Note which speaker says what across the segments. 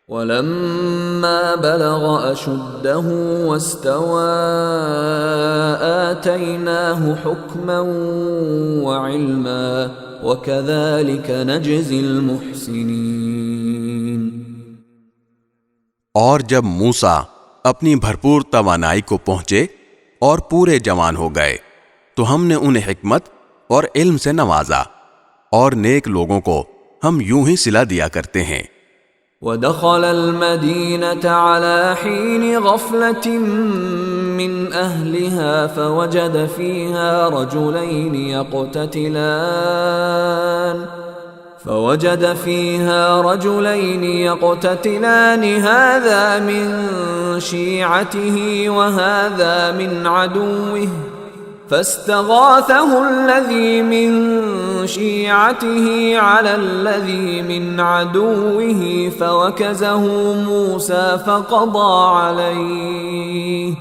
Speaker 1: वलम्मा बलग अशुद्धहु वस्तवा आतैनाहु हुक्मन व इल्मा वकज़ालिक नजज़िल मुहसिनीन।
Speaker 2: और जब मूसा अपनी भरपूर तवानाई को पहुंचे और पूरे जवान हो गए तो हमने उन्हें हिकमत और इल्म से नवाजा, और नेक लोगों को हम यूं ही सिला दिया करते हैं।
Speaker 1: वदखलल मदीनत अला हीन गफलतिन मिन अहलिहा फवजद फीहा रजुलैन यक़ततिलान हाज़ा मिन शीअतिही वहाज़ा मिन अदुव्विही फस्तगाथहु अल्लज़ी मिन शीअतिही अलल्लज़ी मिन अदुव्विही फवकज़हु मूसा फ़क़ज़ा अलैहि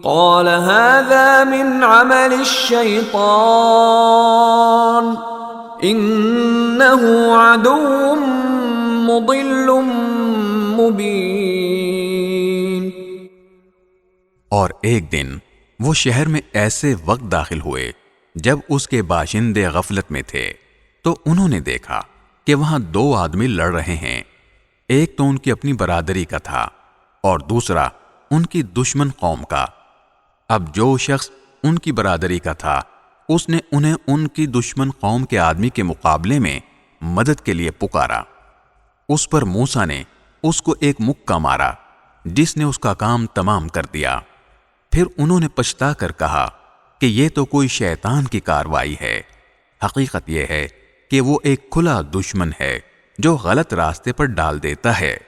Speaker 1: क़ाल हाज़ा मिन अमलि शैतान इन्नहु अदुव्वुन मुदिल्लुन मुबीन।
Speaker 2: और एक दिन वो शहर में ऐसे वक्त दाखिल हुए जब उसके बाशिंदे गफलत में थे, तो उन्होंने देखा कि वहां दो आदमी लड़ रहे हैं। एक तो उनकी अपनी बरादरी का था और दूसरा उनकी दुश्मन कौम का। अब जो शख्स उनकी बरादरी का था उसने उन्हें उनकी दुश्मन कौम के आदमी के मुकाबले में मदद के लिए पुकारा। उस पर मूसा ने उसको एक मुक्का मारा जिसने उसका काम तमाम कर दिया। फिर उन्होंने पछता कर कहा कि ये तो कोई शैतान की कार्रवाई है। हकीकत यह है कि वो एक खुला दुश्मन है जो गलत रास्ते पर डाल देता है।